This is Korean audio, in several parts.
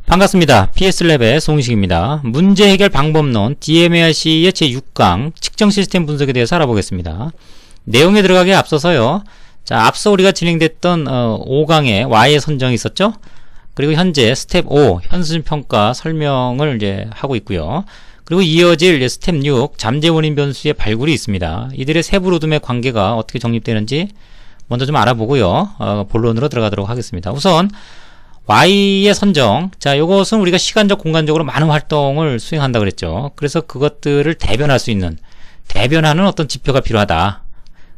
반갑습니다. PSLab의 송식입니다. 문제 해결 방법론 DMARC의 제6강 측정 시스템 분석에 대해서 알아보겠습니다. 내용에 들어가기에 앞서서요. 자, 앞서 우리가 진행됐던 5강에 Y의 선정이 있었죠? 그리고 현재 스텝 5 현수준 평가 설명을 이제 하고 있고요. 그리고 이어질 스텝 6 잠재 원인 변수의 발굴이 있습니다. 이들의 세부 로드맵 관계가 어떻게 정립되는지 먼저 좀 알아보고요. 본론으로 들어가도록 하겠습니다. 우선 Y의 선정. 자, 요것은 우리가 시간적, 공간적으로 많은 활동을 수행한다 그랬죠. 그래서 그것들을 대변할 수 있는, 대변하는 어떤 지표가 필요하다.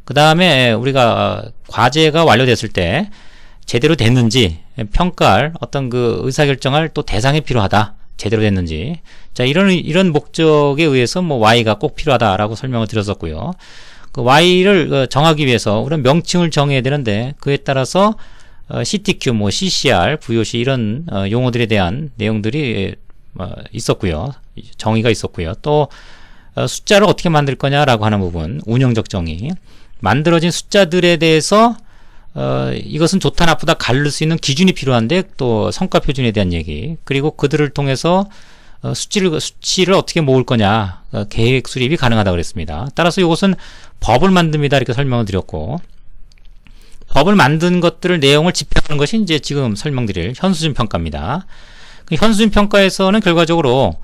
그 다음에 우리가 과제가 완료됐을 때 제대로 됐는지 평가할 어떤 그 의사결정할 또 대상이 필요하다. 제대로 됐는지. 자, 이런 목적에 의해서 뭐 Y가 꼭 필요하다라고 설명을 드렸었고요. 그 Y를 정하기 위해서 우리는 명칭을 정해야 되는데 그에 따라서 CTQ, 뭐 CCR, VOC 이런 용어들에 대한 내용들이 있었고요. 정의가 있었고요. 또 숫자를 어떻게 만들 거냐라고 하는 부분, 운영적 정의. 만들어진 숫자들에 대해서 이것은 좋다 나쁘다 가릴 수 있는 기준이 필요한데 또 성과 표준에 대한 얘기. 그리고 그들을 통해서 수치를 어떻게 모을 거냐, 계획 수립이 가능하다고 그랬습니다. 따라서 이것은 법을 만듭니다. 이렇게 설명을 드렸고, 법을 만든 것들을 내용을 집행하는 것이 이제 지금 설명드릴 현수준 평가입니다. 그 현수준 평가에서는 결과적으로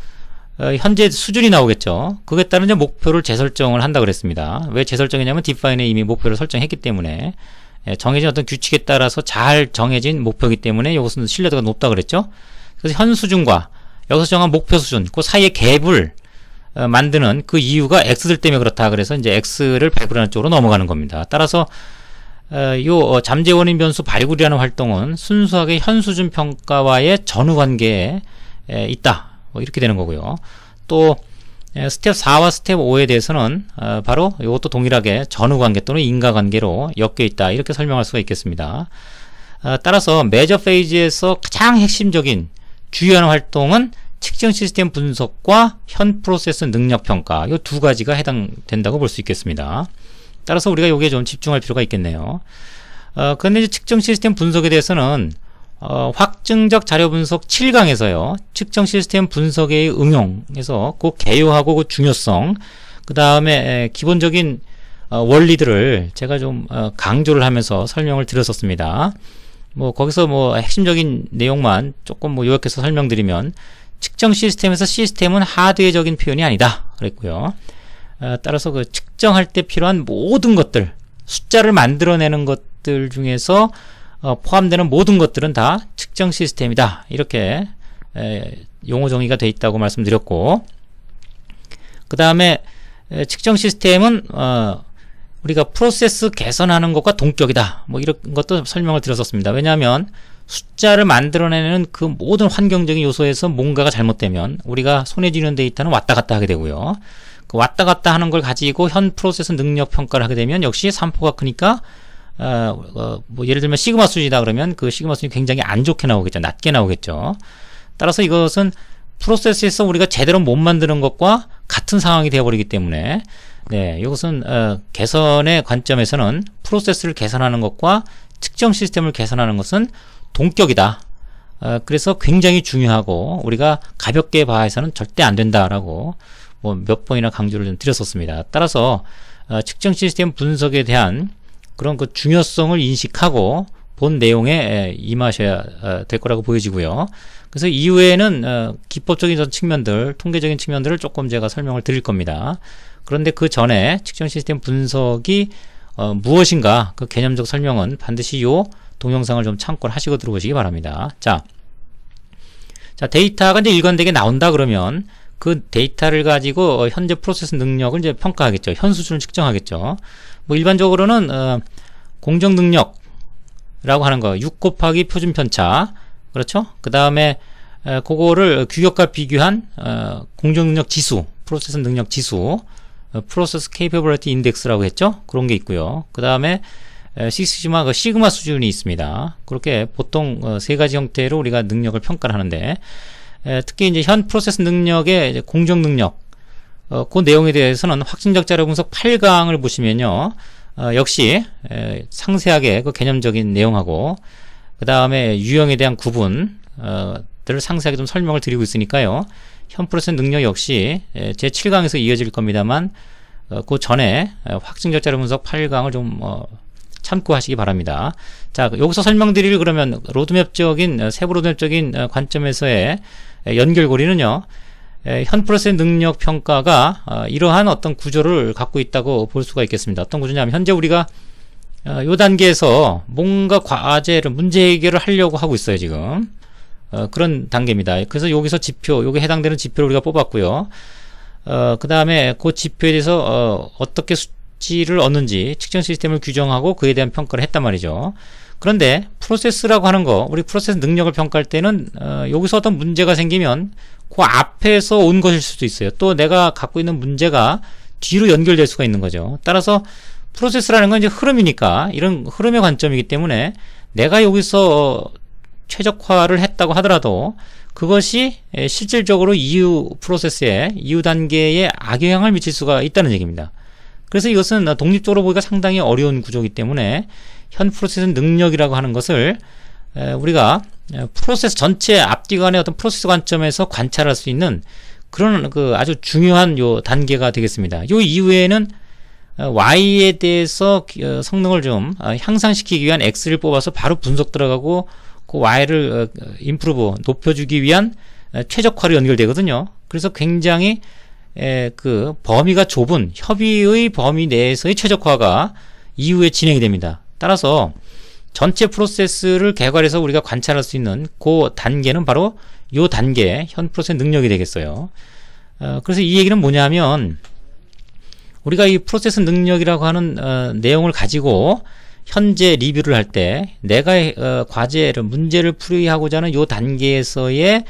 현재 수준이 나오겠죠. 그에 따른 이제 목표를 재설정을 한다 그랬습니다. 왜 재설정했냐면 디파인에 이미 목표를 설정했기 때문에 정해진 어떤 규칙에 따라서 잘 정해진 목표이기 때문에 이것은 신뢰도가 높다 그랬죠. 그래서 현수준과 여기서 정한 목표 수준, 그 사이의 갭을 만드는 그 이유가 X들 때문에 그렇다. 그래서 이제 X를 발굴하는 쪽으로 넘어가는 겁니다. 따라서 요 잠재 원인 변수 발굴이라는 활동은 순수하게 현수준 평가와의 전후 관계에 있다. 뭐 이렇게 되는 거고요. 또 스텝 4와 스텝 5에 대해서는 바로 이것도 동일하게 전후 관계 또는 인과 관계로 엮여 있다. 이렇게 설명할 수가 있겠습니다. 따라서 메저 페이지에서 가장 핵심적인 주요한 활동은 측정 시스템 분석과 현 프로세스 능력 평가, 이 두 가지가 해당된다고 볼 수 있겠습니다. 따라서 우리가 여기에 좀 집중할 필요가 있겠네요. 그런데 이제 측정 시스템 분석에 대해서는 확증적 자료 분석 7강에서요. 측정 시스템 분석의 응용에서 그 개요하고 그 중요성, 그 다음에 기본적인 원리들을 제가 좀 강조를 하면서 설명을 드렸었습니다. 뭐 거기서 뭐 핵심적인 내용만 조금 뭐 요약해서 설명드리면, 측정 시스템에서 시스템은 하드웨어적인 표현이 아니다 그랬고요. 따라서 그 측정할 때 필요한 모든 것들, 숫자를 만들어내는 것들 중에서 포함되는 모든 것들은 다 측정 시스템이다. 이렇게 용어 정의가 되어 있다고 말씀드렸고, 그 다음에 측정 시스템은 우리가 프로세스 개선하는 것과 동격이다. 뭐 이런 것도 설명을 드렸었습니다. 왜냐하면 숫자를 만들어내는 그 모든 환경적인 요소에서 뭔가가 잘못되면 우리가 손에 쥐는 데이터는 왔다 갔다 하게 되고요. 그 왔다 갔다 하는 걸 가지고 현 프로세스 능력 평가를 하게 되면 역시 산포가 크니까 뭐 예를 들면 시그마 수준이다 그러면 그 시그마 수준이 굉장히 안 좋게 나오겠죠. 낮게 나오겠죠. 따라서 이것은 프로세스에서 우리가 제대로 못 만드는 것과 같은 상황이 되어버리기 때문에, 네, 이것은 개선의 관점에서는 프로세스를 개선하는 것과 측정 시스템을 개선하는 것은 동격이다. 그래서 굉장히 중요하고 우리가 가볍게 봐서는 절대 안 된다라고 뭐 몇 번이나 강조를 좀 드렸었습니다. 따라서 측정 시스템 분석에 대한 그런 그 중요성을 인식하고 본 내용에 임하셔야 될 거라고 보여지고요. 그래서 이후에는 기법적인 측면들, 통계적인 측면들을 조금 제가 설명을 드릴 겁니다. 그런데 그 전에 측정 시스템 분석이 무엇인가 그 개념적 설명은 반드시 요 동영상을 좀 참고하시고 들어보시기 바랍니다. 자, 데이터가 이제 일관되게 나온다 그러면 그 데이터를 가지고 현재 프로세스 능력을 이제 평가하겠죠. 현 수준을 측정하겠죠. 뭐 일반적으로는 공정 능력이라고 하는 거 6 곱하기 표준 편차, 그렇죠? 그 다음에 그거를 규격과 비교한 공정 능력 지수, 프로세스 능력 지수, 프로세스 케이퍼블리티 인덱스라고 했죠. 그런 게 있고요. 그 다음에 시그마 수준이 있습니다. 그렇게 보통 세 가지 형태로 우리가 능력을 평가를 하는데, 특히 이제 현 프로세스 능력의 이제 공정 능력, 그 내용에 대해서는 확증적 자료 분석 8강을 보시면요, 역시 상세하게 그 개념적인 내용하고 그 다음에 유형에 대한 구분, 것들을 상세하게 좀 설명을 드리고 있으니까요. 현 프로세스 능력 역시 제 7강에서 이어질 겁니다만 그 전에 확증적 자료 분석 8강을 좀 참고하시기 바랍니다. 자, 여기서 설명드릴 그러면 로드맵적인 세부 로드맵적인 관점에서의 연결고리는요. 현 프로세스 능력 평가가 이러한 어떤 구조를 갖고 있다고 볼 수가 있겠습니다. 어떤 구조냐면 현재 우리가 요 단계에서 뭔가 과제를 문제 해결을 하려고 하고 있어요, 지금. 그런 단계입니다. 그래서 여기서 지표, 여기 해당되는 지표를 우리가 뽑았고요. 그 다음에 그 지표에 대해서 어떻게 수치를 얻는지 측정 시스템을 규정하고 그에 대한 평가를 했단 말이죠. 그런데 프로세스라고 하는 거, 우리 프로세스 능력을 평가할 때는 여기서 어떤 문제가 생기면 그 앞에서 온 것일 수도 있어요. 또 내가 갖고 있는 문제가 뒤로 연결될 수가 있는 거죠. 따라서 프로세스라는 건 이제 흐름이니까 이런 흐름의 관점이기 때문에 내가 여기서 최적화를 했다고 하더라도 그것이 실질적으로 이후 프로세스에 이후 단계에 악영향을 미칠 수가 있다는 얘기입니다. 그래서 이것은 독립적으로 보기가 상당히 어려운 구조이기 때문에 현 프로세스 능력이라고 하는 것을 우리가 프로세스 전체 앞뒤간의 어떤 프로세스 관점에서 관찰할 수 있는 그런 그 아주 중요한 요 단계가 되겠습니다. 요 이후에는 Y에 대해서 성능을 좀 향상시키기 위한 X를 뽑아서 바로 분석 들어가고 그 Y를 임프루브 높여주기 위한 최적화로 연결되거든요. 그래서 굉장히 그 범위가 좁은 협의의 범위 내에서의 최적화가 이후에 진행이 됩니다. 따라서 전체 프로세스를 개괄해서 우리가 관찰할 수 있는 그 단계는 바로 요 단계 현 프로세스 능력이 되겠어요. 그래서 이 얘기는 뭐냐면 우리가 이 프로세스 능력이라고 하는 내용을 가지고 현재 리뷰를 할 때 내가 과제를 문제를 풀이하고자 하는 요 단계에서의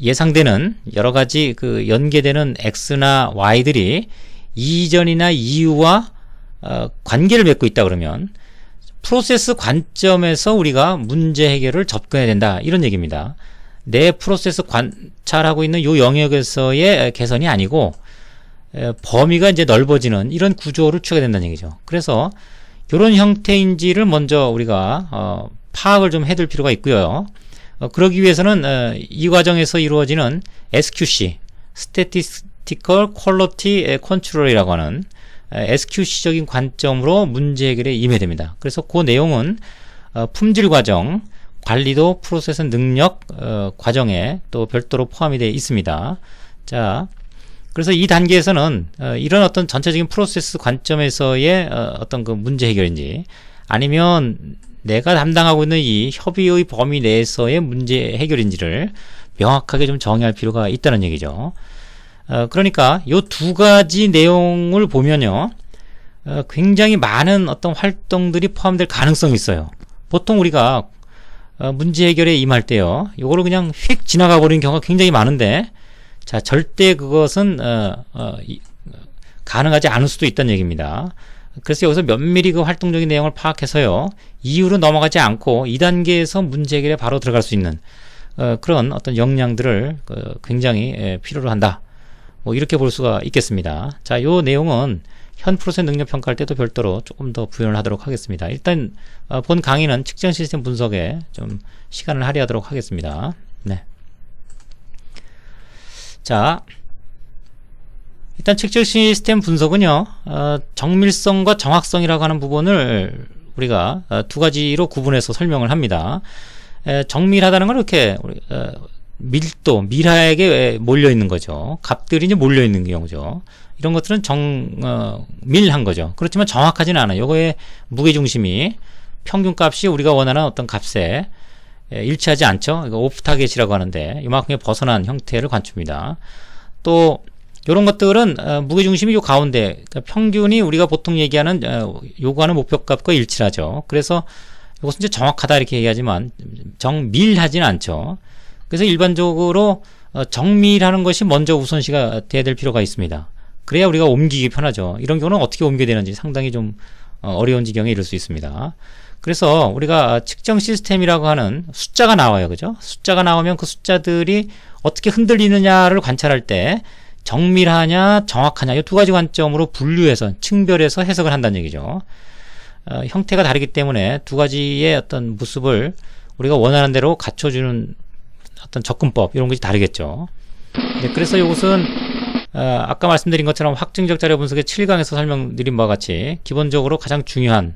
예상되는 여러 가지 그 연계되는 X나 Y들이 이전이나 이후와 관계를 맺고 있다 그러면 프로세스 관점에서 우리가 문제 해결을 접근해야 된다 이런 얘기입니다. 내 프로세스 관찰하고 있는 요 영역에서의 개선이 아니고 범위가 이제 넓어지는 이런 구조를 취하게 된다는 얘기죠. 그래서 이런 형태인지를 먼저 우리가 파악을 좀 해둘 필요가 있고요. 그러기 위해서는 이 과정에서 이루어지는 SQC, Statistical Quality Control이라고 하는 SQC적인 관점으로 문제 해결에 임해야 됩니다. 그래서 그 내용은 품질 과정, 관리도 프로세스 능력 과정에 또 별도로 포함이 되어 있습니다. 자, 그래서 이 단계에서는 이런 어떤 전체적인 프로세스 관점에서의 어떤 그 문제 해결인지 아니면 내가 담당하고 있는 이 협의의 범위 내에서의 문제 해결인지를 명확하게 좀 정의할 필요가 있다는 얘기죠. 그러니까 이 두 가지 내용을 보면요, 굉장히 많은 어떤 활동들이 포함될 가능성이 있어요. 보통 우리가 문제 해결에 임할 때요, 이거를 그냥 휙 지나가 버리는 경우가 굉장히 많은데, 자, 절대 그것은 가능하지 않을 수도 있다는 얘기입니다. 그래서 여기서 면밀히 그 활동적인 내용을 파악해서요, 이후로 넘어가지 않고 2단계에서 문제 해결에 바로 들어갈 수 있는 그런 어떤 역량들을 굉장히 필요로 한다. 뭐 이렇게 볼 수가 있겠습니다. 자, 요 내용은 현 프로세스 능력 평가할 때도 별도로 조금 더 부연을 하도록 하겠습니다. 일단 본 강의는 측정 시스템 분석에 좀 시간을 할애하도록 하겠습니다. 네. 자, 일단 측정 시스템 분석은요, 정밀성과 정확성이라고 하는 부분을 우리가 두 가지로 구분해서 설명을 합니다. 정밀하다는 건 이렇게 밀도, 밀하게 몰려 있는 거죠. 값들이 이제 몰려 있는 경우죠. 이런 것들은 밀한 거죠. 그렇지만 정확하지는 않아요. 요거의 무게 중심이 평균값이 우리가 원하는 어떤 값에 일치하지 않죠. 이거 오프 타겟이라고 하는데 이만큼의 벗어난 형태를 갖춥니다. 또 이런 것들은 무게중심이 요 가운데, 그러니까 평균이 우리가 보통 얘기하는 요구하는 목표값과 일치하죠. 그래서 이것은 이제 정확하다 이렇게 얘기하지만 정밀하지는 않죠. 그래서 일반적으로 정밀하는 것이 먼저 우선시가 돼야 될 필요가 있습니다. 그래야 우리가 옮기기 편하죠. 이런 경우는 어떻게 옮겨야 되는지 상당히 좀 어려운 지경에 이를 수 있습니다. 그래서 우리가 측정 시스템이라고 하는 숫자가 나와요. 그죠? 숫자가 나오면 그 숫자들이 어떻게 흔들리느냐를 관찰할 때 정밀하냐 정확하냐 이 두 가지 관점으로 분류해서 층별해서 해석을 한다는 얘기죠. 형태가 다르기 때문에 두 가지의 어떤 모습을 우리가 원하는 대로 갖춰주는 어떤 접근법 이런 것이 다르겠죠. 네, 그래서 이것은 아까 말씀드린 것처럼 확증적 자료 분석의 7강에서 설명드린 바와 같이 기본적으로 가장 중요한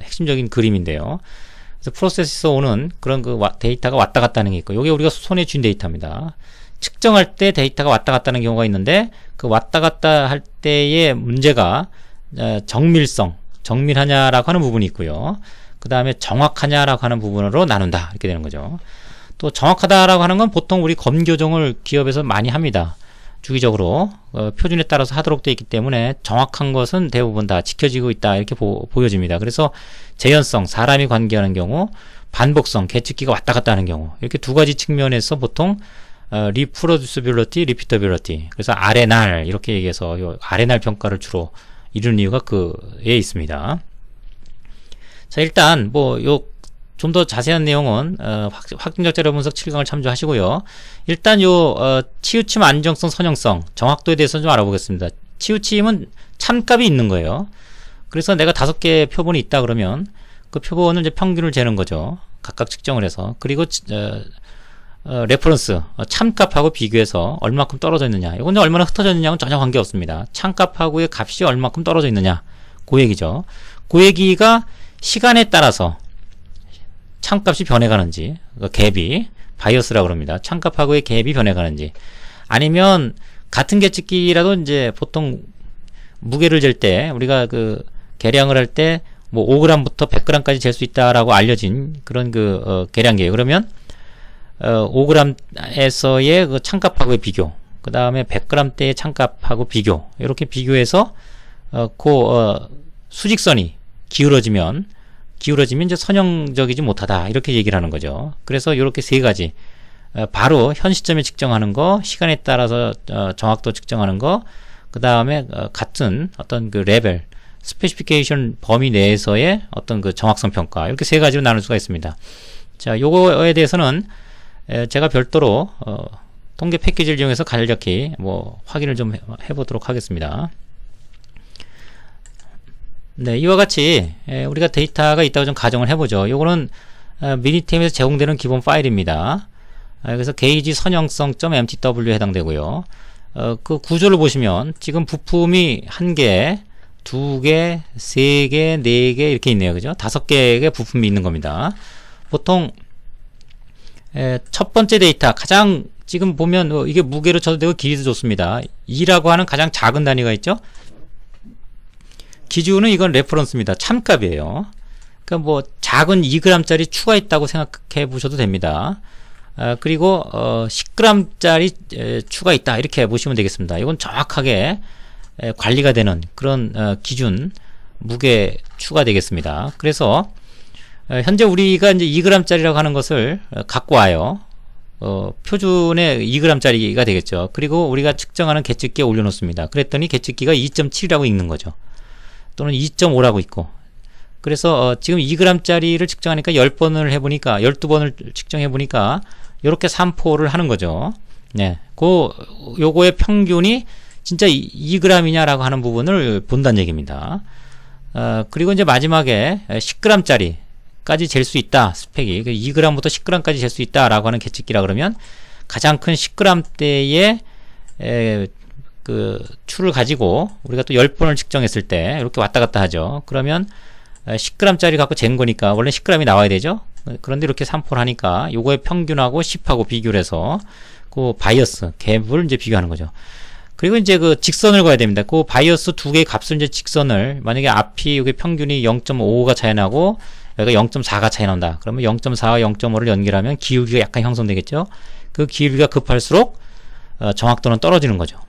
핵심적인 그림인데요. 그래서 프로세스에서 오는 그런 그 데이터가 왔다 갔다 하는 게 있고, 이게 우리가 손에 쥔 데이터입니다. 측정할 때 데이터가 왔다 갔다 하는 경우가 있는데, 그 왔다 갔다 할 때의 문제가 정밀하냐라고 하는 부분이 있고요. 그 다음에 정확하냐라고 하는 부분으로 나눈다, 이렇게 되는 거죠. 또 정확하다라고 하는 건 보통 우리 검교정을 기업에서 많이 합니다. 주기적으로 표준에 따라서 하도록 되어 있기 때문에 정확한 것은 대부분 다 지켜지고 있다, 이렇게 보여집니다. 그래서 재현성, 사람이 관계하는 경우, 반복성, 계측기가 왔다 갔다 하는 경우, 이렇게 두 가지 측면에서 보통 reproducibility, repeatability, 그래서 RNR 이렇게 얘기해서 요 RNR 평가를 주로 이루는 이유가 그에 있습니다. 자, 일단 좀 더 자세한 내용은 확증적 자료 분석 7강을 참조하시고요. 일단 치우침, 안정성, 선형성, 정확도에 대해서 좀 알아보겠습니다. 치우침은 참값이 있는 거예요. 그래서 내가 5개의 표본이 있다 그러면 그 표본을 이제 평균을 재는 거죠. 각각 측정을 해서. 그리고 레퍼런스, 참값하고 비교해서 얼마큼 떨어져 있느냐. 이건 얼마나 흩어져 있느냐는 전혀 관계없습니다. 참값하고의 값이 얼마큼 떨어져 있느냐. 그 얘기죠. 그 얘기가 시간에 따라서 참값이 변해가는지, 갭이, 바이어스라고 합니다. 참값하고의 갭이 변해가는지, 아니면 같은 계측기라도 이제 보통 무게를 잴 때, 우리가 그 계량을 할 때 뭐 5g부터 100g까지 잴 수 있다라고 알려진 그런 계량기예요. 그러면 5g에서의 그 참값하고의 비교, 그 다음에 100g대의 참값하고 비교, 이렇게 비교해서 수직선이 기울어지면 이제 선형적이지 못하다, 이렇게 얘기를 하는 거죠. 그래서 이렇게 세 가지, 바로 현 시점에 측정하는 거, 시간에 따라서 정확도 측정하는 거, 그 다음에 같은 어떤 그 레벨, 스페시피케이션 범위 내에서의 어떤 그 정확성 평가, 이렇게 세 가지로 나눌 수가 있습니다. 자, 요거에 대해서는 제가 별도로 통계 패키지를 이용해서 간략히 확인을 좀 해보도록 하겠습니다. 네, 이와 같이 우리가 데이터가 있다고 좀 가정을 해보죠. 요거는 미니템에서 제공되는 기본 파일입니다. 그래서 게이지 선형성.mtw에 해당되고요. 그 구조를 보시면 지금 부품이 1개, 2개, 3개, 4개 이렇게 있네요. 그죠? 5개의 부품이 있는 겁니다. 보통 첫 번째 데이터, 가장 지금 보면 이게 무게로 쳐도 되고 길이도 좋습니다. 2라고 하는 가장 작은 단위가 있죠? 기준은 이건 레퍼런스입니다. 참값이에요. 그러니까 작은 2g짜리 추가 있다고 생각해 보셔도 됩니다. 그리고 10g짜리 추가 있다, 이렇게 보시면 되겠습니다. 이건 정확하게 관리가 되는 그런 기준 무게 추가 되겠습니다. 그래서 현재 우리가 이제 2g짜리라고 하는 것을 갖고 와요. 표준의 2g짜리가 되겠죠. 그리고 우리가 측정하는 계측기에 올려놓습니다. 그랬더니 계측기가 2.7이라고 읽는 거죠. 또는 2.5라고 있고. 그래서 지금 2g짜리를 측정하니까 10번을 해보니까, 12번을 측정해보니까 이렇게 3포를 하는 거죠. 네, 요거의 평균이 진짜 2g이냐라고 하는 부분을 본다는 얘기입니다. 그리고 이제 마지막에 10g짜리까지 잴 수 있다, 스펙이 2g부터 10g까지 잴 수 있다라고 하는 계측기라 그러면 가장 큰 10g대의 그 추를 가지고 우리가 또 10번을 측정했을 때 이렇게 왔다 갔다 하죠. 그러면 10g짜리 갖고 잰 거니까 원래 10g이 나와야 되죠. 그런데 이렇게 3포를 하니까 요거의 평균하고 10하고 비교를 해서 그 바이어스 갭을 이제 비교하는 거죠. 그리고 이제 그 직선을 그어야 됩니다. 그 바이어스 두 개의 값을 이제 직선을, 만약에 앞이 여기 평균이 0.5가 차이 나고 여기가 0.4가 차이 난다. 그러면 0.4와 0.5를 연결하면 기울기가 약간 형성되겠죠. 그 기울기가 급할수록 정확도는 떨어지는 거죠.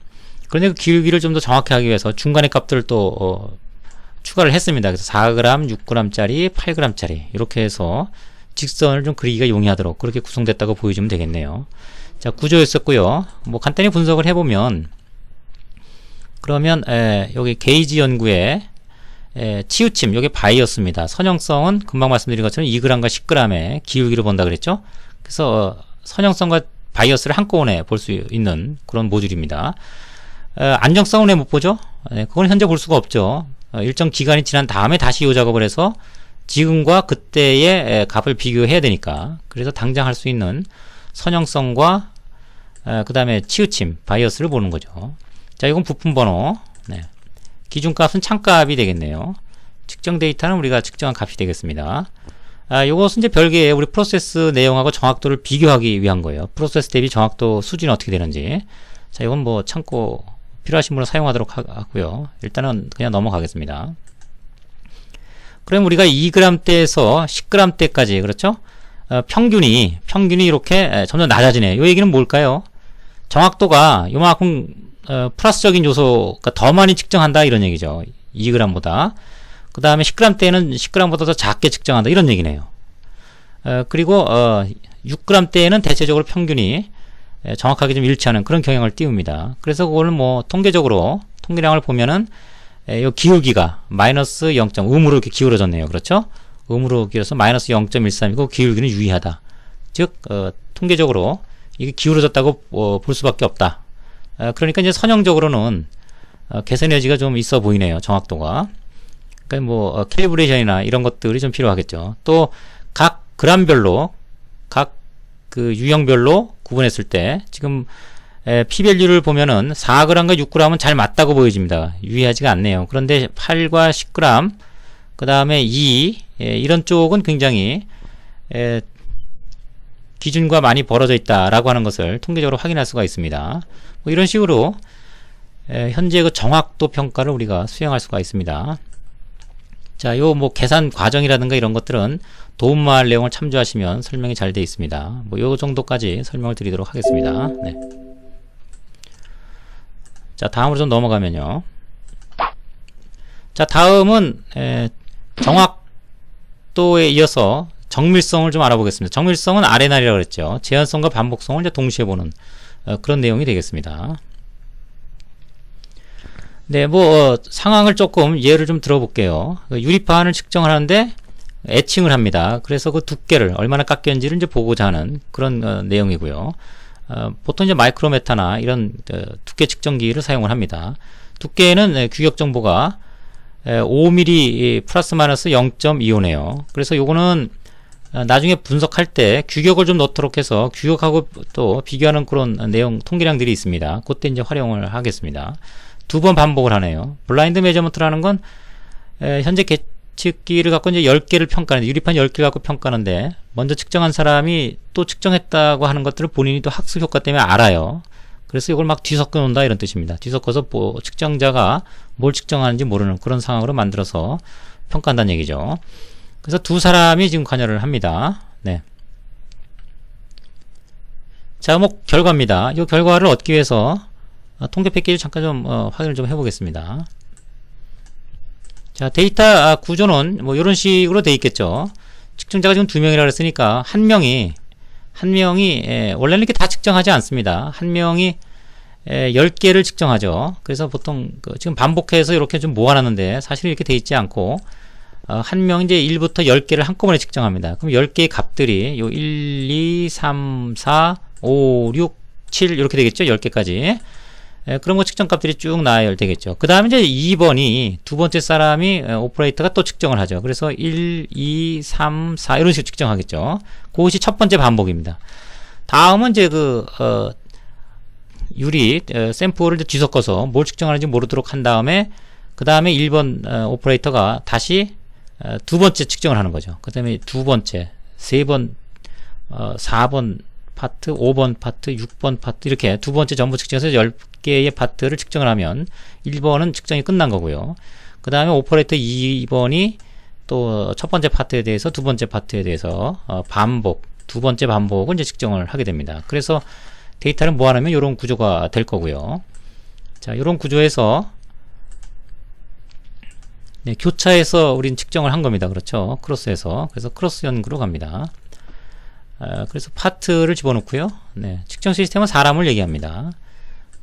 그런데 그 기울기를 좀 더 정확히 하기 위해서 중간의 값들을 또 추가를 했습니다. 그래서 4g, 6g짜리, 8g짜리 이렇게 해서 직선을 좀 그리기가 용이하도록 그렇게 구성됐다고 보여주면 되겠네요. 자, 구조였었고요. 간단히 분석을 해보면, 그러면 여기 게이지 연구에 치우침, 여기 바이어스입니다. 선형성은 금방 말씀드린 것처럼 2g과 10g의 기울기를 본다 그랬죠. 그래서 선형성과 바이어스를 한꺼번에 볼 수 있는 그런 모듈입니다. 안정성은 왜 못 보죠? 그건 현재 볼 수가 없죠. 일정 기간이 지난 다음에 다시 이 작업을 해서 지금과 그때의 값을 비교해야 되니까. 그래서 당장 할 수 있는 선형성과 그 다음에 치우침, 바이어스를 보는 거죠. 자, 이건 부품 번호. 네. 기준값은 참값이 되겠네요. 측정 데이터는 우리가 측정한 값이 되겠습니다. 요것은 이제 별개의 우리 프로세스 내용하고 정확도를 비교하기 위한 거예요. 프로세스 대비 정확도 수준이 어떻게 되는지. 자, 이건 뭐 참고 필요하신 분은 사용하도록 하고요. 일단은 그냥 넘어가겠습니다. 그럼 우리가 2g대에서 10g대까지, 그렇죠? 평균이 이렇게 점점 낮아지네. 요 얘기는 뭘까요? 정확도가 요만큼 플러스적인 요소가 더 많이 측정한다 이런 얘기죠. 2g보다. 그 다음에 10g대에는 10g보다 더 작게 측정한다 이런 얘기네요. 그리고 6g대에는 대체적으로 평균이 정확하게 좀 일치하는 그런 경향을 띄웁니다. 그래서 그걸 뭐 통계적으로 통계량을 보면은 요 기울기가 마이너스 0. 음으로 이렇게 기울어졌네요. 그렇죠? 음으로 기울어서 마이너스 0.13이고 기울기는 유의하다. 즉 통계적으로 이게 기울어졌다고 볼 수밖에 없다. 그러니까 이제 선형적으로는 개선 여지가 좀 있어 보이네요. 정확도가. 그러니까 뭐 캘리브레이션이나 이런 것들이 좀 필요하겠죠. 또 각 그램별로 각 그 유형별로 구분했을 때 지금 P밸류를 보면은 4g과 6g은 잘 맞다고 보여집니다. 유의하지가 않네요. 그런데 8과 10g 그 다음에 2 이런 쪽은 굉장히 기준과 많이 벌어져 있다라고 하는 것을 통계적으로 확인할 수가 있습니다. 뭐 이런 식으로 현재 그 정확도 평가를 우리가 수행할 수가 있습니다. 자, 요 뭐 계산 과정이라든가 이런 것들은 도움말 내용을 참조하시면 설명이 잘 되어 있습니다. 뭐 요 정도까지 설명을 드리도록 하겠습니다. 네. 자, 다음으로 좀 넘어가면요. 자, 다음은 정확도에 이어서 정밀성을 좀 알아보겠습니다. 정밀성은 RNR이라고 그랬죠. 제한성과 반복성을 이제 동시에 보는 그런 내용이 되겠습니다. 네, 뭐 상황을 조금 예를 좀 들어볼게요. 유리판을 측정을 하는데 애칭을 합니다. 그래서 그 두께를 얼마나 깎였는지를 이제 보고자 하는 그런 내용이고요. 보통 이제 마이크로메타나 이런 두께 측정기를 사용을 합니다. 두께는 규격 정보가 5mm 플러스 마이너스 0.25네요. 그래서 요거는 나중에 분석할 때 규격을 좀 넣도록 해서 규격하고 또 비교하는 그런 내용 통계량들이 있습니다. 그때 이제 활용을 하겠습니다. 2번 반복을 하네요. 블라인드 메저먼트라는 건 현재 계측기를 갖고 이제 10개를 평가하는데 유리판 10개 갖고 평가하는데 먼저 측정한 사람이 또 측정했다고 하는 것들을 본인이 또 학습 효과 때문에 알아요. 그래서 이걸 막 뒤섞어 놓는다 이런 뜻입니다. 뒤섞어서 측정자가 뭘 측정하는지 모르는 그런 상황으로 만들어서 평가한다는 얘기죠. 그래서 두 사람이 지금 관여를 합니다. 네. 자, 뭐 결과입니다. 이 결과를 얻기 위해서 통계 패키지 잠깐 좀 확인을 좀 해보겠습니다. 자, 데이터 구조는 뭐 이런 식으로 돼 있겠죠. 측정자가 지금 2명이라고 했으니까 한 명이 원래는 이렇게 다 측정하지 않습니다. 한 명이 10개를 측정하죠. 그래서 보통 지금 반복해서 이렇게 좀 모아놨는데 사실 이렇게 돼 있지 않고 한 명이 이제 1부터 10개를 한꺼번에 측정합니다. 그럼 10개의 값들이 요 1, 2, 3, 4, 5, 6, 7 이렇게 되겠죠. 10개까지. 그런 거 측정값들이 쭉 나열되겠죠. 그 다음에 이제 2번이 두 번째 사람이 오퍼레이터가 또 측정을 하죠. 그래서 1, 2, 3, 4 이런 식으로 측정하겠죠. 그것이 첫 번째 반복입니다. 다음은 이제 유리 샘플을 뒤섞어서 뭘 측정하는지 모르도록 한 다음에 그 다음에 1번 오퍼레이터가 다시 두 번째 측정을 하는 거죠. 그 다음에 두 번째, 세 번, 4번 파트, 5번 파트, 6번 파트 이렇게 두 번째 전부 측정해서 10개의 파트를 측정을 하면 1번은 측정이 끝난 거고요. 그 다음에 오퍼레이터 2번이 또 첫 번째 파트에 대해서 두 번째 파트에 대해서 두 번째 반복을 이제 측정을 하게 됩니다. 그래서 데이터를 모아놓으면 이런 구조가 될 거고요. 자, 이런 구조에서 네, 교차해서 우린 측정을 한 겁니다. 그렇죠? 크로스해서. 그래서 크로스 연구로 갑니다. 그래서 파트를 집어넣고요. 네, 측정 시스템은 사람을 얘기합니다.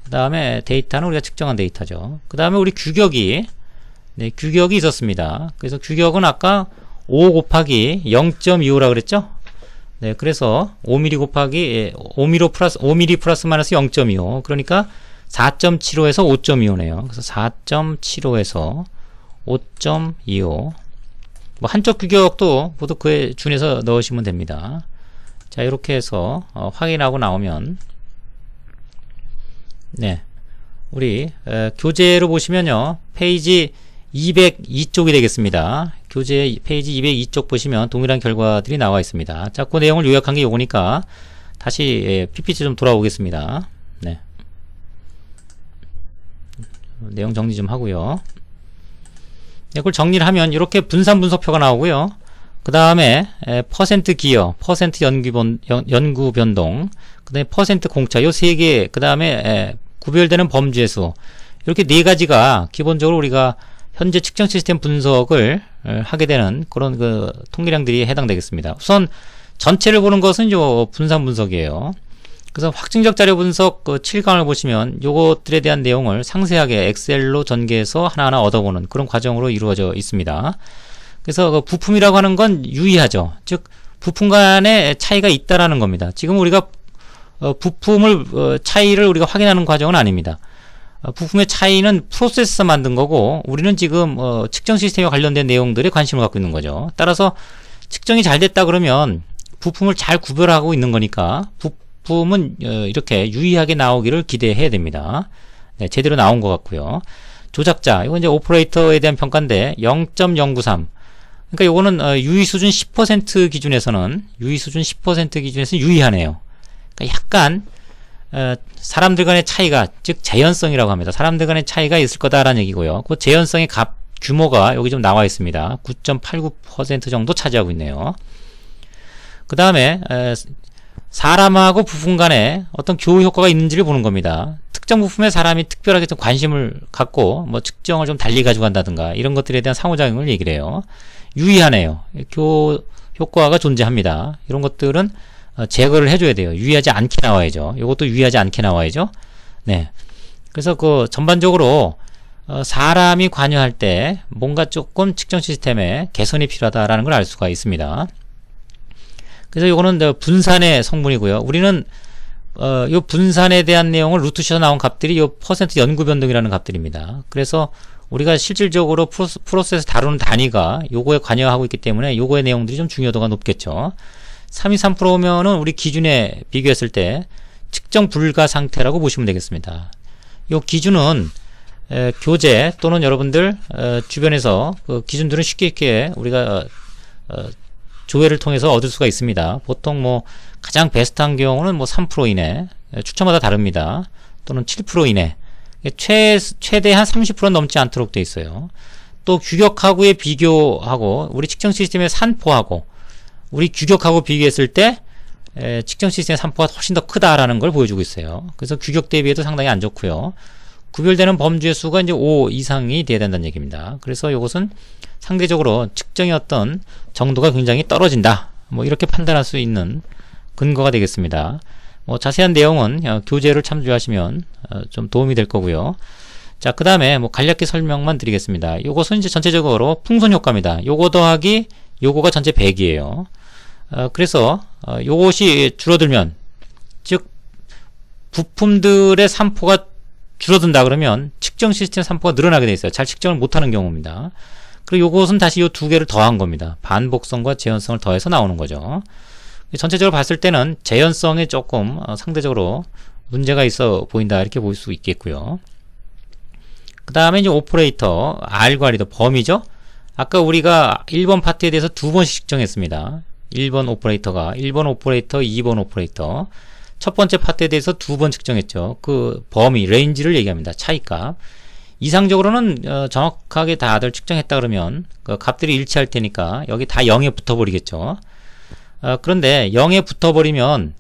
그 다음에 데이터는 우리가 측정한 데이터죠. 그 다음에 우리 규격이 있었습니다. 그래서 규격은 아까 5 곱하기 0.25라 그랬죠? 네, 그래서 5mm 곱하기 5mm 플러스 마이너스 0.25 그러니까 4.75에서 5.25네요. 그래서 4.75에서 5.25 뭐 한쪽 규격도 모두 그에 준해서 넣으시면 됩니다. 자, 이렇게 해서 확인하고 나오면, 네, 우리 교재로 보시면요, 페이지 202쪽이 되겠습니다. 교재 페이지 202쪽 보시면 동일한 결과들이 나와 있습니다. 자, 그 내용을 요약한 게 요거니까 다시 PPT 좀 돌아오겠습니다. 네, 내용 정리 좀 하고요. 이걸 정리를 하면 이렇게 분산 분석표가 나오고요. 그 다음에 퍼센트 기여, 퍼센트 연구 변동, 그 다음에 퍼센트 공차, 요 세 개, 그 다음에 구별되는 범죄수, 이렇게 네 가지가 기본적으로 우리가 현재 측정 시스템 분석을 하게 되는 그런 그 통계량들이 해당되겠습니다. 우선 전체를 보는 것은 요 분산 분석이에요. 그래서 확증적 자료 분석 그 7강을 보시면 요것들에 대한 내용을 상세하게 엑셀로 전개해서 하나하나 얻어보는 그런 과정으로 이루어져 있습니다. 그래서 그 부품이라고 하는 건 유의하죠. 즉 부품 간의 차이가 있다라는 겁니다. 지금 우리가 부품을 차이를 우리가 확인하는 과정은 아닙니다. 부품의 차이는 프로세스에서 만든 거고 우리는 지금 측정 시스템과 관련된 내용들에 관심을 갖고 있는 거죠. 따라서 측정이 잘 됐다 그러면 부품을 잘 구별하고 있는 거니까 부품은 이렇게 유의하게 나오기를 기대해야 됩니다. 네, 제대로 나온 것 같고요. 조작자, 이건 이제 오퍼레이터에 대한 평가인데 0.093. 그러니까 이거는 유의 수준 10% 기준에서는 유의하네요. 그러니까 약간 사람들 간의 차이가, 즉 재현성이라고 합니다. 사람들 간의 차이가 있을 거다라는 얘기고요. 그 재현성의 규모가 여기 좀 나와 있습니다. 9.89% 정도 차지하고 있네요. 그 다음에 사람하고 부품 간에 어떤 교우 효과가 있는지를 보는 겁니다. 특정 부품에 사람이 특별하게 좀 관심을 갖고 뭐 측정을 좀 달리 가지고 간다든가 이런 것들에 대한 상호작용을 얘기를 해요. 유의하네요. 교우 효과가 존재합니다. 이런 것들은 제거를 해줘야 돼요. 유의하지 않게 나와야죠. 이것도 유의하지 않게 나와야죠. 네. 그래서 그 전반적으로 사람이 관여할 때 뭔가 조금 측정 시스템에 개선이 필요하다라는 걸 알 수가 있습니다. 그래서 요거는 분산의 성분이고요. 우리는 요 분산에 대한 내용을 루트시에서 나온 값들이 요 퍼센트 연구 변동이라는 값들입니다. 그래서 우리가 실질적으로 프로세스 다루는 단위가 요거에 관여하고 있기 때문에 요거의 내용들이 좀 중요도가 높겠죠. 323%면은 우리 기준에 비교했을 때 측정 불가 상태라고 보시면 되겠습니다. 요 기준은 교재 또는 여러분들 주변에서 그 기준들은 쉽게 우리가 조회를 통해서 얻을 수가 있습니다. 보통 뭐 가장 베스트한 경우는 뭐 3% 이내, 추천마다 다릅니다. 또는 7% 이내, 최대한 30% 넘지 않도록 되어 있어요. 또 규격하고의 비교하고 우리 측정 시스템의 산포하고 우리 규격하고 비교했을 때 측정 시스템의 산포가 훨씬 더 크다라는 걸 보여주고 있어요. 그래서 규격 대비해도 상당히 안 좋고요. 구별되는 범주의 수가 이제 5 이상이 돼야 된다는 얘기입니다. 그래서 이것은 상대적으로 측정의 어떤 정도가 굉장히 떨어진다. 뭐 이렇게 판단할 수 있는 근거가 되겠습니다. 뭐 자세한 내용은 교재를 참조하시면 좀 도움이 될 거고요. 자, 그 다음에 뭐 간략히 설명만 드리겠습니다. 요것은 이제 전체적으로 풍선 효과입니다. 요거 더하기 요거가 전체 100이에요. 그래서 요것이 줄어들면, 즉 부품들의 산포가 줄어든다 그러면 측정 시스템 산포가 늘어나게 돼 있어요. 잘 측정을 못하는 경우입니다. 그리고 요것은 다시 요 두 개를 더한 겁니다. 반복성과 재현성을 더해서 나오는 거죠. 전체적으로 봤을 때는 재현성에 조금 상대적으로 문제가 있어 보인다 이렇게 볼 수 있겠고요. 그 다음에 이제 오퍼레이터, R과 R이 범위죠. 아까 우리가 1번 파트에 대해서 두 번씩 측정했습니다. 1번 오퍼레이터, 2번 오퍼레이터. 첫 번째 파트에 대해서 두 번 측정했죠. 그 범위, 레인지를 얘기합니다. 차이값. 이상적으로는 정확하게 다들 측정했다 그러면 그 값들이 일치할 테니까 여기 다 0에 붙어버리겠죠. 그런데 0에 붙어버리면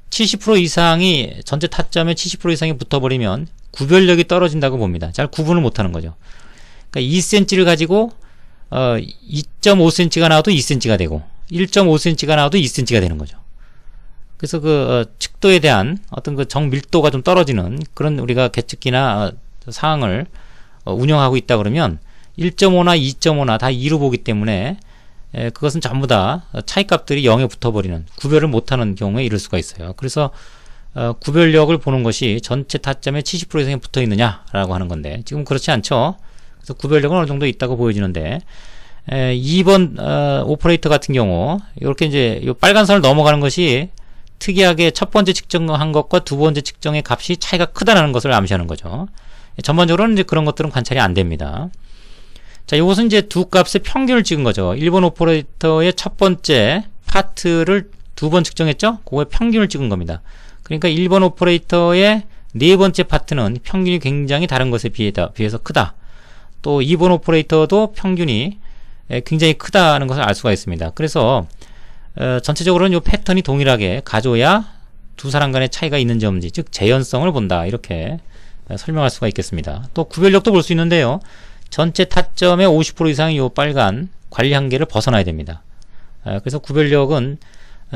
70% 이상이, 전체 타점의 70% 이상이 붙어버리면 구별력이 떨어진다고 봅니다. 잘 구분을 못하는 거죠. 그러니까 2cm를 가지고 2.5cm가 나와도 2cm가 되고 1.5cm가 나와도 2cm가 되는 거죠. 그래서 그 측도에 대한 어떤 그 정밀도가 좀 떨어지는 그런 우리가 계측기나 사항을 운영하고 있다 그러면 1.5나 2.5나 다 2로 보기 때문에 그것은 전부 다 차이값들이 0에 붙어버리는, 구별을 못하는 경우에 이를 수가 있어요. 그래서 구별력을 보는 것이 전체 타점의 70% 이상이 붙어 있느냐라고 하는 건데 지금 그렇지 않죠. 그래서 구별력은 어느 정도 있다고 보여지는데 2번 오퍼레이터 같은 경우 이렇게 이제 이 빨간 선을 넘어가는 것이 특이하게 첫 번째 측정한 것과 두 번째 측정의 값이 차이가 크다는 것을 암시하는 거죠. 전반적으로는 이제 그런 것들은 관찰이 안 됩니다. 자, 이것은 이제 두 값의 평균을 찍은 거죠. 1번 오퍼레이터의 첫 번째 파트를 두 번 측정했죠? 그거의 평균을 찍은 겁니다. 그러니까 1번 오퍼레이터의 네 번째 파트는 평균이 굉장히 다른 것에 비해서 크다. 또 2번 오퍼레이터도 평균이 굉장히 크다는 것을 알 수가 있습니다. 그래서 전체적으로는 이 패턴이 동일하게 가져야 두 사람 간의 차이가 있는 점인지, 즉 재현성을 본다, 이렇게 설명할 수가 있겠습니다. 또 구별력도 볼 수 있는데요. 전체 타점의 50% 이상이 이 빨간 관리 한계를 벗어나야 됩니다. 그래서 구별력은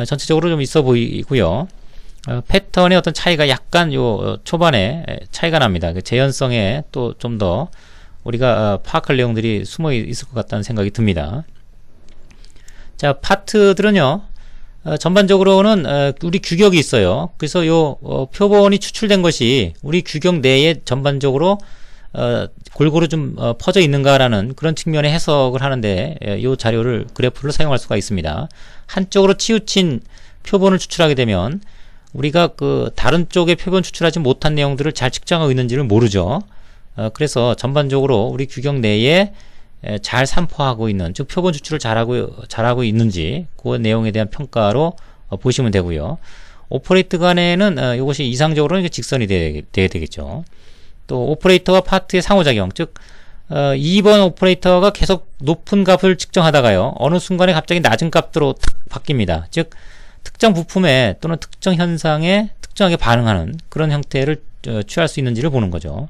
전체적으로 좀 있어 보이고요. 패턴의 어떤 차이가 약간 요 초반에 차이가 납니다. 그 재현성에 또 좀 더 우리가 파악할 내용들이 숨어 있을 것 같다는 생각이 듭니다. 자, 파트들은요, 전반적으로는 우리 규격이 있어요. 그래서 요 표본이 추출된 것이 우리 규격 내에 전반적으로 골고루 좀 퍼져 있는가라는 그런 측면의 해석을 하는데 이 자료를, 그래프를 사용할 수가 있습니다. 한쪽으로 치우친 표본을 추출하게 되면 우리가 그 다른 쪽에 표본 추출하지 못한 내용들을 잘 측정하고 있는지를 모르죠. 그래서 전반적으로 우리 규격 내에 잘 산포하고 있는, 즉 표본 추출을 잘하고 있는지 그 내용에 대한 평가로 보시면 되고요. 오퍼레이터 간에는 이것이 이상적으로는 직선이 돼야 되겠죠. 또 오퍼레이터와 파트의 상호작용, 즉 2번 오퍼레이터가 계속 높은 값을 측정하다가요, 어느 순간에 갑자기 낮은 값으로 탁 바뀝니다. 즉 특정 부품에 또는 특정 현상에 특정하게 반응하는 그런 형태를 취할 수 있는지를 보는 거죠.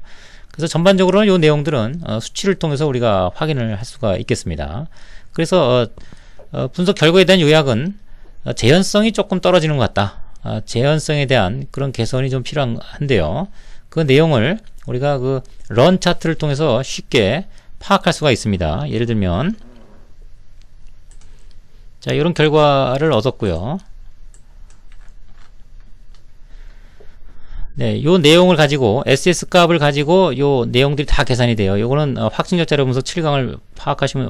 그래서 전반적으로는 이 내용들은 수치를 통해서 우리가 확인을 할 수가 있겠습니다. 그래서 분석 결과에 대한 요약은 재현성이 조금 떨어지는 것 같다. 재현성에 대한 그런 개선이 좀 필요한데요. 그 내용을 우리가 그 런 차트를 통해서 쉽게 파악할 수가 있습니다. 예를 들면, 자, 이런 결과를 얻었고요. 네, 요 내용을 가지고, SS 값을 가지고 요 내용들이 다 계산이 돼요. 요거는 확증적 자료 분석 7강을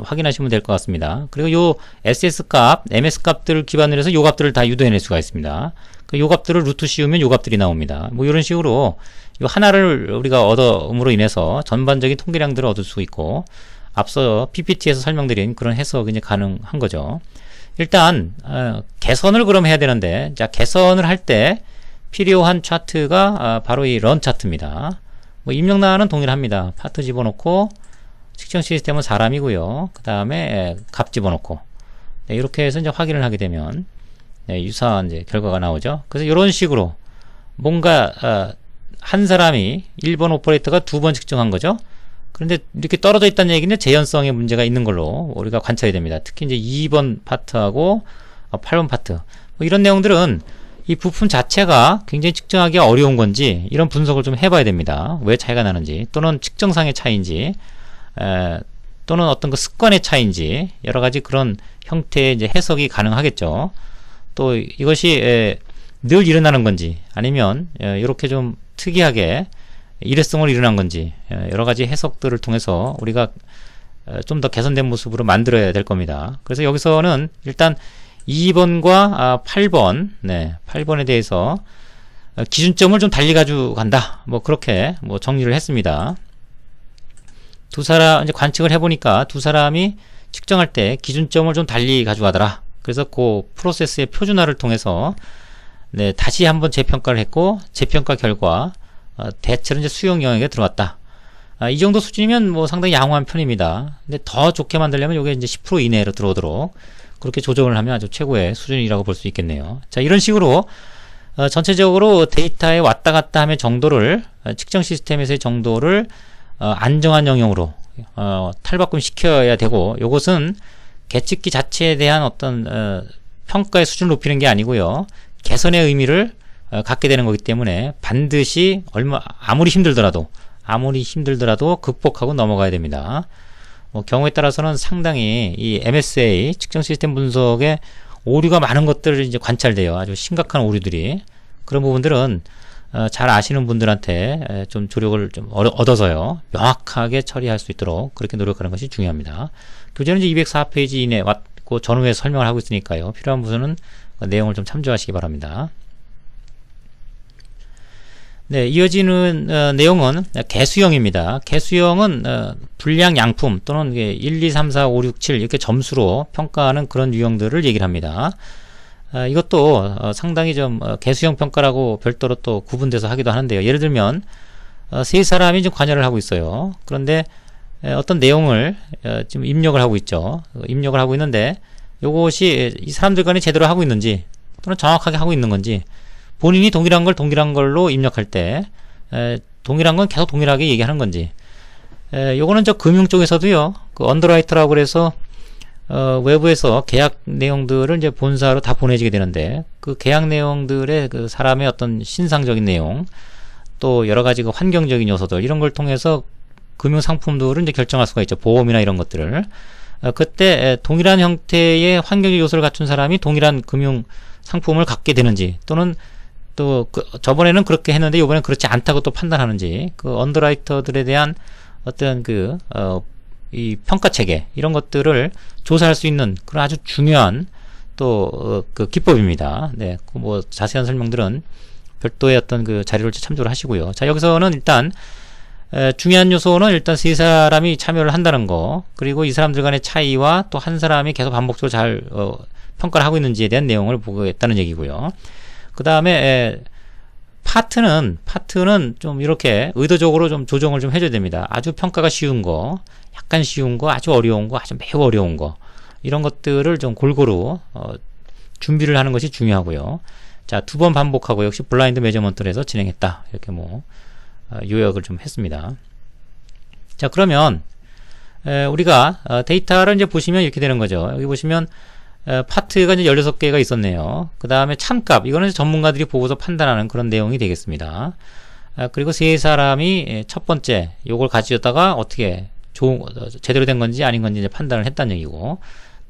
확인하시면 될 것 같습니다. 그리고 요 SS 값, MS 값들을 기반으로 해서 요 값들을 다 유도해낼 수가 있습니다. 요 값들을 루트 씌우면 요 값들이 나옵니다. 뭐 이런 식으로 요 하나를 우리가 얻음으로 인해서 전반적인 통계량들을 얻을 수 있고, 앞서 PPT에서 설명드린 그런 해석이 이제 가능한 거죠. 일단 개선을 그럼 해야 되는데, 자, 개선을 할 때 필요한 차트가 바로 이 런 차트입니다. 뭐 입력란은 동일합니다. 파트 집어넣고, 측정 시스템은 사람이고요. 그 다음에 값 집어넣고, 네, 이렇게 해서 이제 확인을 하게 되면 네, 유사한 이제 결과가 나오죠. 그래서 이런 식으로 뭔가 한 사람이 1번 오퍼레이터가 두 번 측정한 거죠. 그런데 이렇게 떨어져 있다는 얘기는 재현성에 문제가 있는 걸로 우리가 관찰이 됩니다. 특히 이제 2번 파트하고 8번 파트, 뭐 이런 내용들은 이 부품 자체가 굉장히 측정하기 어려운 건지 이런 분석을 좀 해봐야 됩니다. 왜 차이가 나는지, 또는 측정상의 차이인지, 또는 어떤 그 습관의 차이인지, 여러 가지 그런 형태의 이제 해석이 가능하겠죠. 또 이것이 늘 일어나는 건지, 아니면 이렇게 좀 특이하게 일회성으로 일어난 건지, 여러 가지 해석들을 통해서 우리가 좀 더 개선된 모습으로 만들어야 될 겁니다. 그래서 여기서는 일단 2번과 8번, 네, 8번에 대해서 기준점을 좀 달리 가지고 간다, 뭐 그렇게 뭐 정리를 했습니다. 두 사람 이제 관측을 해보니까 두 사람이 측정할 때 기준점을 좀 달리 가져가더라. 그래서 그 프로세스의 표준화를 통해서 네, 다시 한번 재평가를 했고, 재평가 결과 대체로 이제 수용 영역에 들어왔다. 이 정도 수준이면 뭐 상당히 양호한 편입니다. 근데 더 좋게 만들려면 이게 이제 10% 이내로 들어오도록 그렇게 조정을 하면 아주 최고의 수준이라고 볼 수 있겠네요. 자, 이런 식으로 전체적으로 데이터에 왔다 갔다 하면 정도를, 측정 시스템에서의 정도를 안정한 영역으로 탈바꿈 시켜야 되고, 요것은 계측기 자체에 대한 어떤 평가의 수준을 높이는 게 아니고요, 개선의 의미를 갖게 되는 거기 때문에 반드시 아무리 힘들더라도 극복하고 넘어가야 됩니다. 경우에 따라서는 상당히 이 MSA 측정 시스템 분석에 오류가 많은 것들을 이제 관찰돼요. 아주 심각한 오류들이. 그런 부분들은 잘 아시는 분들한테 좀 조력을 좀 얻어서요, 명확하게 처리할 수 있도록 그렇게 노력하는 것이 중요합니다. 교재는 이제 204페이지 이내 왔고 전후에 설명을 하고 있으니까요, 필요한 부분은 내용을 좀 참조하시기 바랍니다. 네, 이어지는 내용은 개수형입니다. 개수형은 불량 양품 또는 1, 2, 3, 4, 5, 6, 7 이렇게 점수로 평가하는 그런 유형들을 얘기를 합니다. 이것도 상당히 좀 개수형 평가라고 별도로 또 구분돼서 하기도 하는데요. 예를 들면 세 사람이 좀 관여를 하고 있어요. 그런데 어떤 내용을 지금 입력을 하고 있죠. 입력을 하고 있는데 요것이 이 사람들 간에 제대로 하고 있는지 또는 정확하게 하고 있는 건지, 본인이 동일한 걸 동일한 걸로 입력할 때 동일한 건 계속 동일하게 얘기하는 건지, 요거는 저 금융 쪽에서도요, 그 언더라이터라고 그래서 외부에서 계약 내용들을 이제 본사로 다 보내지게 되는데, 그 계약 내용들의 그 사람의 어떤 신상적인 내용, 또 여러 가지 그 환경적인 요소들, 이런 걸 통해서 금융 상품들을 이제 결정할 수가 있죠. 보험이나 이런 것들을. 그때 동일한 형태의 환경적 요소를 갖춘 사람이 동일한 금융 상품을 갖게 되는지, 또는 또 저번에는 그렇게 했는데 이번엔 그렇지 않다고 또 판단하는지, 그 언더라이터들에 대한 어떤 이 평가 체계, 이런 것들을 조사할 수 있는 그런 아주 중요한 또 그 기법입니다. 네, 뭐 자세한 설명들은 별도의 어떤 그 자료를 참조를 하시고요. 자, 여기서는 일단 중요한 요소는 일단 세 사람이 참여를 한다는 거, 그리고 이 사람들 간의 차이와 또 한 사람이 계속 반복적으로 잘 평가를 하고 있는지에 대한 내용을 보겠다는 얘기고요. 그 다음에 파트는 좀 이렇게 의도적으로 좀 조정을 좀 해줘야 됩니다. 아주 평가가 쉬운 거, 약간 쉬운 거, 아주 어려운 거, 아주 매우 어려운 거, 이런 것들을 좀 골고루 준비를 하는 것이 중요하고요. 자, 2번 반복하고 역시 블라인드 메저먼트를 해서 진행했다, 이렇게 뭐 요약을 좀 했습니다. 자, 그러면 우리가 데이터를 이제 보시면 이렇게 되는 거죠. 여기 보시면 파트가 이제 16개가 있었네요. 그 다음에 참값, 이거는 전문가들이 보고서 판단하는 그런 내용이 되겠습니다. 그리고 세 사람이 첫 번째 요걸 가지다가 어떻게 제대로 된 건지 아닌 건지 이제 판단을 했다는 얘기고,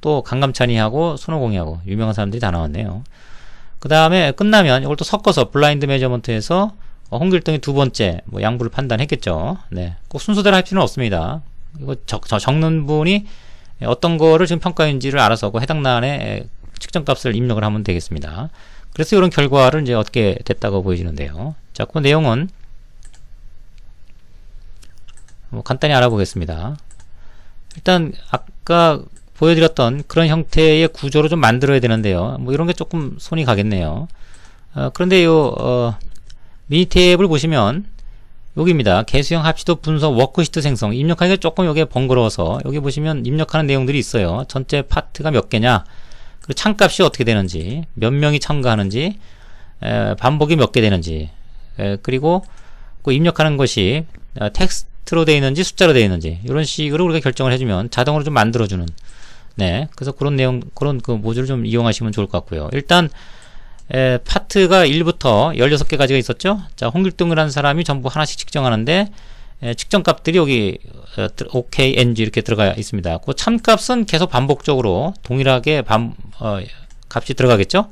또 강감찬이하고 손오공이하고 유명한 사람들이 다 나왔네요. 그 다음에 끝나면 이걸 또 섞어서 블라인드 메저먼트에서 홍길동이 두 번째 뭐 양부를 판단했겠죠. 네, 꼭 순서대로 할 필요는 없습니다. 이거 적는 분이 어떤 거를 지금 평가인지를 알아서 그 해당栏에 측정값을 입력을 하면 되겠습니다. 그래서 이런 결과를 이제 얻게 됐다고 보여지는데요. 자, 그 내용은 뭐 간단히 알아보겠습니다. 일단 아까 보여드렸던 그런 형태의 구조를 좀 만들어야 되는데요. 뭐 이런 게 조금 손이 가겠네요. 그런데 요 미니 탭을 보시면 여기입니다. 개수형 합시도 분석 워크시트 생성, 입력하기가 조금 여기에 번거로워서 여기 보시면 입력하는 내용들이 있어요. 전체 파트가 몇 개냐, 그리고 참값이 어떻게 되는지, 몇 명이 참가하는지, 반복이 몇 개 되는지, 그리고 그 입력하는 것이 텍스트로 되어 있는지 숫자로 되어 있는지, 이런 식으로 우리가 결정을 해주면 자동으로 좀 만들어주는, 네, 그래서 그런 내용, 그런 그 모듈을 좀 이용하시면 좋을 것 같고요. 일단 파트가 1부터 16개까지가 있었죠. 자, 홍길동이라는 사람이 전부 하나씩 측정하는데 측정값들이 여기 OK, NG 이렇게 들어가 있습니다. 그 참값은 계속 반복적으로 동일하게 값이 들어가겠죠.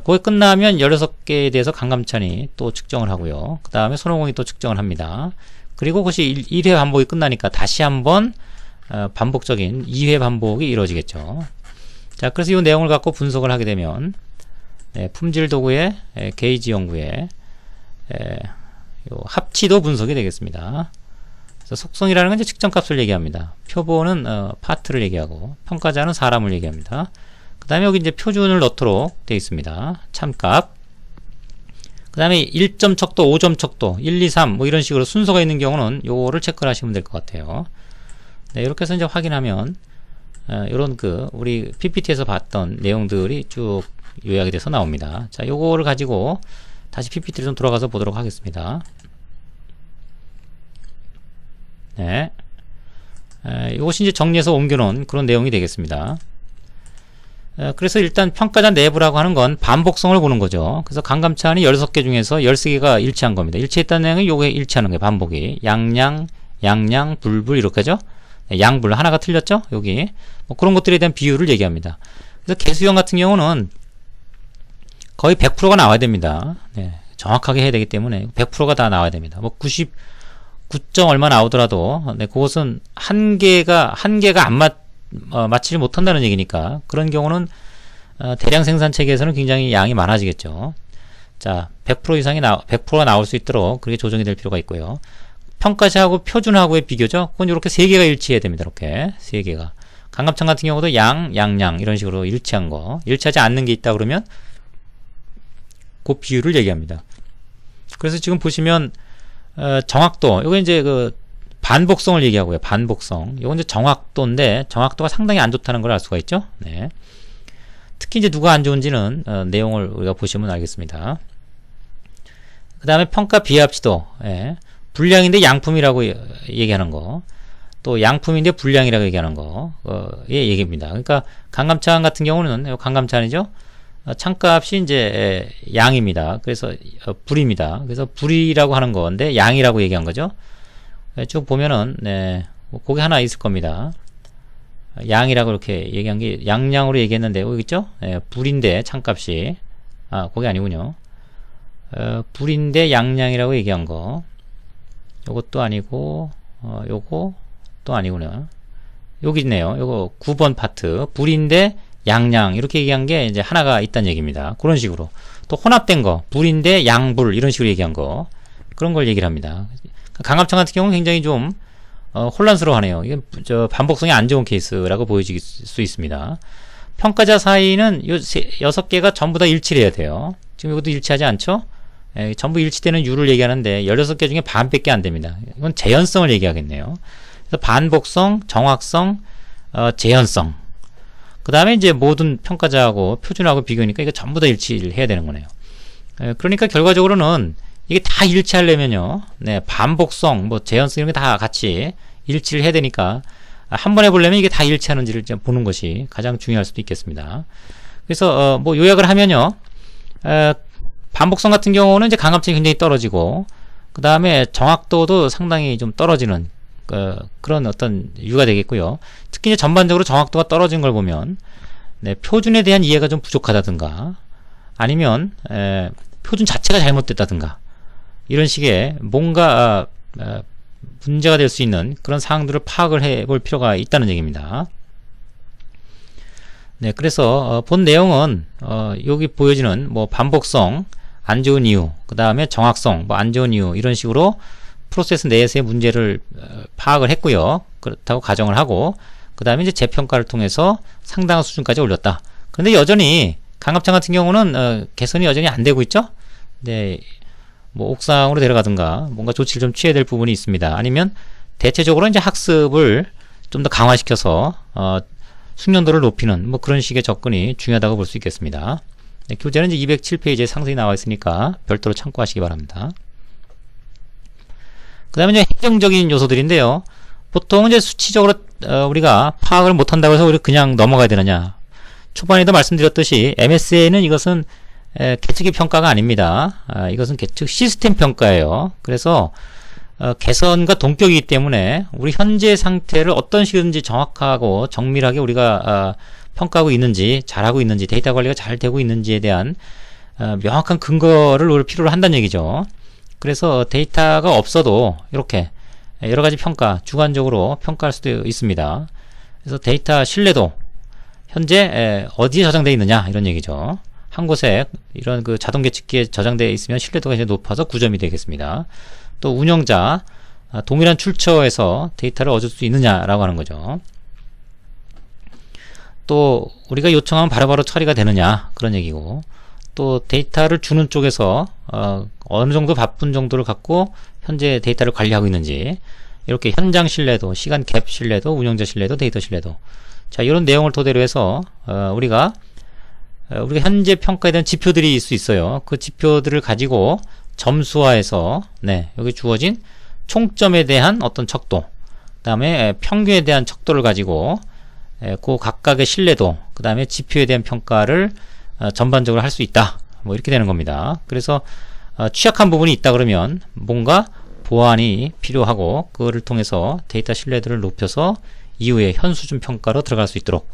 그게 끝나면 16개에 대해서 강감찬이 또 측정을 하고요. 그 다음에 손오공이 또 측정을 합니다. 그리고 그것이 1회 반복이 끝나니까 다시 한번 반복적인 2회 반복이 이루어지겠죠. 자, 그래서 이 내용을 갖고 분석을 하게 되면 품질 도구의 게이지 연구에 합치도 분석이 되겠습니다. 그래서 속성이라는 건 이제 측정값을 얘기합니다. 표본은 파트를 얘기하고, 평가자는 사람을 얘기합니다. 그 다음에 여기 이제 표준을 넣도록 되어 있습니다. 참값. 그 다음에 1점 척도, 5점 척도, 1, 2, 3 뭐 이런 식으로 순서가 있는 경우는 요거를 체크를 하시면 될 것 같아요. 네, 이렇게 해서 이제 확인하면 요런 우리 PPT에서 봤던 내용들이 쭉 요약이 돼서 나옵니다. 자, 요거를 가지고 다시 PPT를 좀 돌아가서 보도록 하겠습니다. 네. 이것이 이제 정리해서 옮겨놓은 그런 내용이 되겠습니다. 그래서 일단 평가자 내부라고 하는 건 반복성을 보는 거죠. 그래서 강감찬이 16개 중에서 13개가 일치한 겁니다. 일치했다는 내용이 요게 일치하는 거예요. 반복이. 양양, 불불 이렇게 하죠. 양불 하나가 틀렸죠. 여기 뭐 그런 것들에 대한 비율을 얘기합니다. 그래서 개수형 같은 경우는 거의 100%가 나와야 됩니다. 네, 정확하게 해야 되기 때문에 100%가 다 나와야 됩니다. 뭐 99점 얼마 나오더라도 네, 그것은 한 개가 안 맞히지 못한다는 얘기니까, 그런 경우는 대량 생산 체계에서는 굉장히 양이 많아지겠죠. 자, 100% 이상이 100%가 나올 수 있도록 그렇게 조정이 될 필요가 있고요. 평가자하고 표준하고의 비교죠. 그건 이렇게 세 개가 일치해야 됩니다. 이렇게 세 개가. 강감창 같은 경우도 양, 이런 식으로 일치한 거. 일치하지 않는 게 있다 그러면 그 비율을 얘기합니다. 그래서 지금 보시면 정확도, 이거 이제 그 반복성을 얘기하고요. 반복성. 이건 이제 정확도인데 정확도가 상당히 안 좋다는 걸 알 수가 있죠. 네. 특히 이제 누가 안 좋은지는 내용을 우리가 보시면 알겠습니다. 그 다음에 평가 비합치도, 예. 불량인데 양품이라고 얘기하는 거, 또 양품인데 불량이라고 얘기하는 거, 예, 얘기입니다. 그러니까 강감찬 같은 경우는 강감찬이죠. 창값이 이제 양입니다. 그래서 불입니다. 그래서 불이라고 하는 건데 양이라고 얘기한 거죠. 쭉 보면은 네, 그게 하나 있을 겁니다. 양이라고 이렇게 얘기한 게 양량으로 얘기했는데 여기 있죠? 예, 불인데 창값이 그게 아니군요. 불인데 양량이라고 얘기한 거. 요것도 아니고 요거 또 아니구나. 여기 있네요. 요거 9번 파트. 불인데 양량 이렇게 얘기한 게 이제 하나가 있다는 얘기입니다. 그런 식으로. 또 혼합된 거. 불인데 양불 이런 식으로 얘기한 거. 그런 걸 얘기를 합니다. 강합창 같은 경우는 굉장히 좀 혼란스러워하네요. 이게 반복성이 안 좋은 케이스라고 보여질 수 있습니다. 평가자 사이는 요 6개가 전부 다 일치를 해야 돼요. 지금 이것도 일치하지 않죠? 전부 일치되는 유를 얘기하는데 16개 중에 반밖에 안 됩니다. 이건 재현성을 얘기하겠네요. 그래서 반복성, 정확성, 재현성. 그 다음에 이제 모든 평가자하고 표준하고 비교니까 이거 전부 다 일치를 해야 되는 거네요. 그러니까 결과적으로는 이게 다 일치하려면요. 네, 반복성, 뭐 재현성 이런 게 다 같이 일치를 해야 되니까 한 번 해보려면 이게 다 일치하는지를 보는 것이 가장 중요할 수도 있겠습니다. 그래서 뭐 요약을 하면요. 반복성 같은 경우는 이제 강압성이 굉장히 떨어지고 그 다음에 정확도도 상당히 좀 떨어지는 그런 어떤 이유가 되겠고요. 특히 이제 전반적으로 정확도가 떨어진 걸 보면 네, 표준에 대한 이해가 좀 부족하다든가 아니면 표준 자체가 잘못됐다든가 이런 식의 뭔가 문제가 될 수 있는 그런 사항들을 파악을 해볼 필요가 있다는 얘기입니다. 네, 그래서 본 내용은 여기 보여지는 뭐 반복성 안 좋은 이유, 그 다음에 정확성 뭐 안 좋은 이유 이런 식으로 프로세스 내에서의 문제를 파악을 했고요. 그렇다고 가정을 하고 그 다음에 이제 재평가를 통해서 상당한 수준까지 올렸다. 그런데 여전히 강합창 같은 경우는 개선이 여전히 안 되고 있죠. 네, 뭐 옥상으로 내려가든가 뭔가 조치를 좀 취해야 될 부분이 있습니다. 아니면 대체적으로 이제 학습을 좀 더 강화시켜서 숙련도를 높이는 뭐 그런 식의 접근이 중요하다고 볼 수 있겠습니다. 네, 교재는 이제 207페이지에 상세히 나와 있으니까 별도로 참고하시기 바랍니다. 그 다음에 이제 행정적인 요소들인데요. 보통 이제 수치적으로 우리가 파악을 못한다고 해서 우리 그냥 넘어가야 되느냐. 초반에도 말씀드렸듯이 MSA는 이것은 계측의 평가가 아닙니다. 이것은 계측 시스템 평가예요. 그래서 개선과 동격이기 때문에 우리 현재 상태를 어떤 식이든지 정확하고 정밀하게 우리가 평가하고 있는지 잘하고 있는지 데이터 관리가 잘 되고 있는지에 대한 명확한 근거를 우리 필요로 한다는 얘기죠. 그래서 데이터가 없어도 이렇게 여러가지 평가 주관적으로 평가할 수도 있습니다. 그래서 데이터 신뢰도 현재 어디에 저장되어 있느냐 이런 얘기죠. 한 곳에 이런 그 자동 계측기에 저장되어 있으면 신뢰도가 이제 높아서 9점이 되겠습니다. 또 운영자 동일한 출처에서 데이터를 얻을 수 있느냐라고 하는 거죠. 또 우리가 요청하면 바로바로 처리가 되느냐 그런 얘기고 또 데이터를 주는 쪽에서 어느 정도 바쁜 정도를 갖고 현재 데이터를 관리하고 있는지 이렇게 현장 신뢰도, 시간 갭 신뢰도, 운영자 신뢰도, 데이터 신뢰도 자 이런 내용을 토대로 해서 우리가 현재 평가에 대한 지표들이 있을 수 있어요. 그 지표들을 가지고 점수화해서 네, 여기 주어진 총점에 대한 어떤 척도 그 다음에 평균에 대한 척도를 가지고 그 각각의 신뢰도 그 다음에 지표에 대한 평가를 전반적으로 할 수 있다 뭐 이렇게 되는 겁니다. 그래서 취약한 부분이 있다 그러면 뭔가 보완이 필요하고 그거를 통해서 데이터 신뢰도를 높여서 이후에 현수준 평가로 들어갈 수 있도록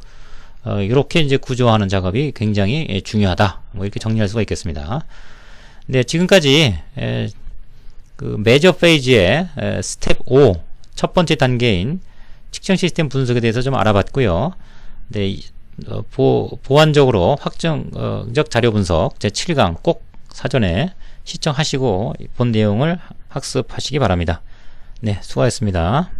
이렇게 이제 구조화하는 작업이 굉장히 중요하다 뭐 이렇게 정리할 수가 있겠습니다. 네, 지금까지 그 메저 페이지의 스텝 5 첫 번째 단계인 측정 시스템 분석에 대해서 좀 알아봤고요. 네, 보완적으로 확정적 자료 분석 제 7강 꼭 사전에 시청하시고 본 내용을 학습하시기 바랍니다. 네, 수고하셨습니다.